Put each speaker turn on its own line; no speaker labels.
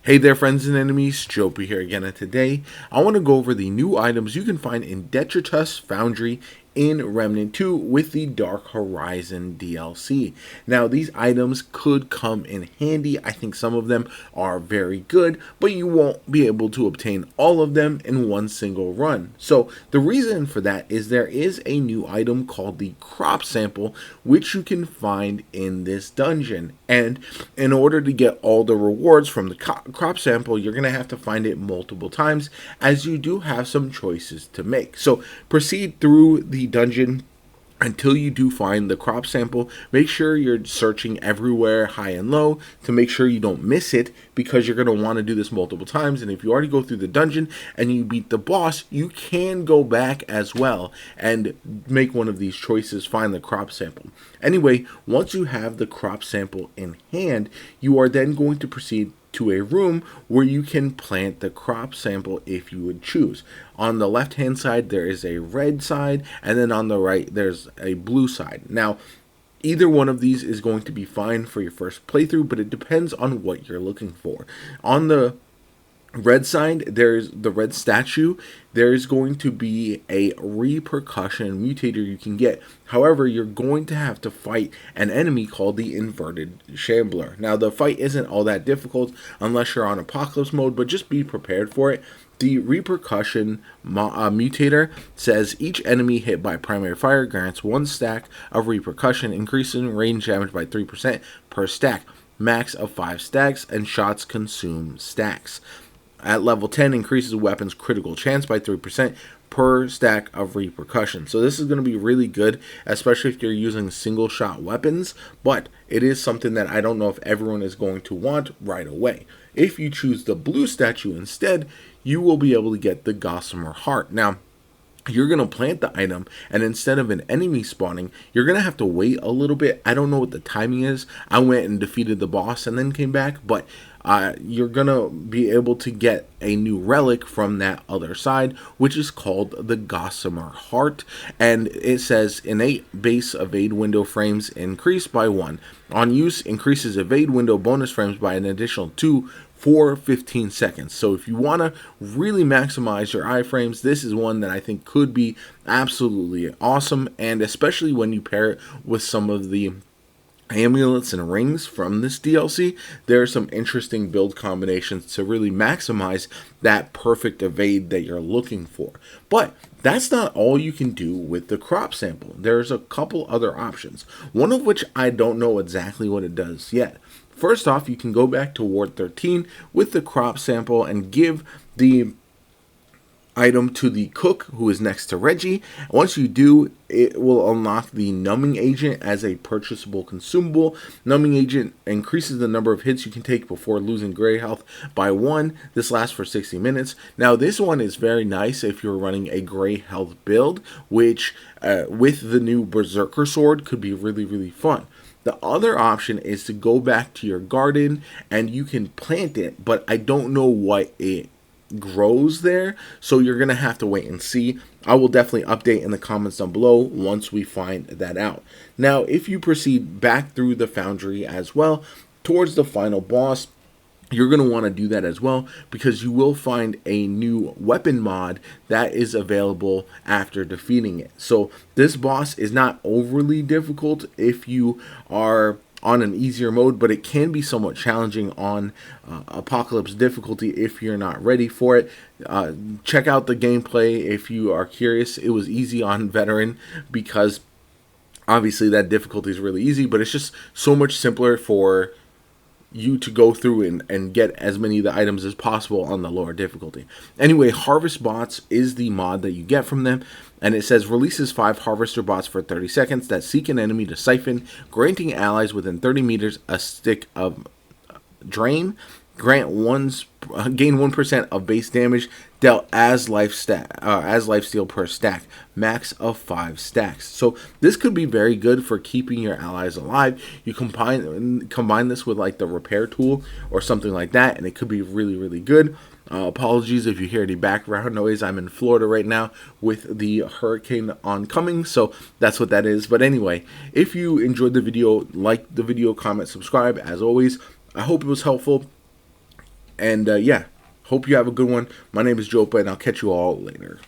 Hey there, friends and enemies, JoPa here again, and today I want to go over the new items you can find in Detritus Foundry in Remnant 2 with the Dark Horizon DLC. Now, these items could come in handy. I think some of them are very good, but you won't be able to obtain all of them in one single run. So, the reason for that is there is a new item called the Crop Sample, which you can find in this dungeon. And in order to get all the rewards from the crop sample, you're going to have to find it multiple times, as you do have some choices to make. So proceed through the dungeon until you do find the crop sample. Make sure you're searching everywhere, high and low, to make sure you don't miss it, because you're going to want to do this multiple times. And if you already go through the dungeon and you beat the boss, you can go back as well and make one of these choices, find the crop sample. Anyway, once you have the crop sample in hand, you are then going to proceed to a room where you can plant the crop sample if you would choose. On the left hand side there is a red side, and then on the right there's a blue side. Now, either one of these is going to be fine for your first playthrough, but it depends on what you're looking for. On the red side, there's the red statue. There's going to be a repercussion mutator you can get. However, you're going to have to fight an enemy called the inverted shambler. Now, the fight isn't all that difficult unless you're on apocalypse mode, but just be prepared for it. The repercussion mutator says each enemy hit by primary fire grants 1 stack of repercussion, increasing range damage by 3% per stack, max of 5 stacks, and shots consume stacks. At level 10, increases weapons critical chance by 3% per stack of repercussion. So this is going to be really good, especially if you're using single shot weapons, but it is something that I don't know if everyone is going to want right away. If you choose the blue statue instead, you will be able to get the Gossamer Heart. Now, you're going to plant the item, and instead of an enemy spawning, you're going to have to wait a little bit. I don't know what the timing is. I went and defeated the boss and then came back, but you're going to be able to get a new relic from that other side, which is called the Gossamer Heart. And it says innate base evade window frames increased by 1. On use, increases evade window bonus frames by an additional 2 for 15 seconds. So if you want to really maximize your iframes, this is one that I think could be absolutely awesome, and especially when you pair it with some of the amulets and rings from this DLC, there are some interesting build combinations to really maximize that perfect evade that you're looking for. But that's not all you can do with the crop sample. There's a couple other options, one of which I don't know exactly what it does yet. First off, you can go back to Ward 13 with the crop sample and give the item to the cook who is next to Reggie. Once you do, it will unlock the numbing agent as a purchasable consumable. Numbing agent increases the number of hits you can take before losing gray health by 1. This lasts for 60 minutes. Now, this one is very nice if you're running a gray health build, which with the new Berserker sword could be really, really fun. The other option is to go back to your garden and you can plant it, but I don't know what it grows there, so you're going to have to wait and see. I will definitely update in the comments down below once we find that out. Now, if you proceed back through the foundry as well, towards the final boss, you're going to want to do that as well, because you will find a new weapon mod that is available after defeating it. So this boss is not overly difficult if you are on an easier mode, but it can be somewhat challenging on Apocalypse difficulty if you're not ready for it. Check out the gameplay if you are curious. It was easy on Veteran because obviously that difficulty is really easy, but it's just so much simpler for you to go through and get as many of the items as possible on the lower difficulty. Anyway, Harvest Bots is the mod that you get from them, and it says releases 5 Harvester Bots for 30 seconds that seek an enemy to siphon, granting allies within 30 meters a stick of drain. Gain 1% of base damage dealt as life steal per stack, max of 5 stacks. So this could be very good for keeping your allies alive. You combine this with like the repair tool or something like that, and it could be really, really good. Apologies if you hear any background noise. I'm in Florida right now with the hurricane oncoming, so that's what that is. But anyway, if you enjoyed the video, like the video, comment, subscribe. As always, I hope it was helpful. And yeah, hope you have a good one. My name is Jopa, and I'll catch you all later.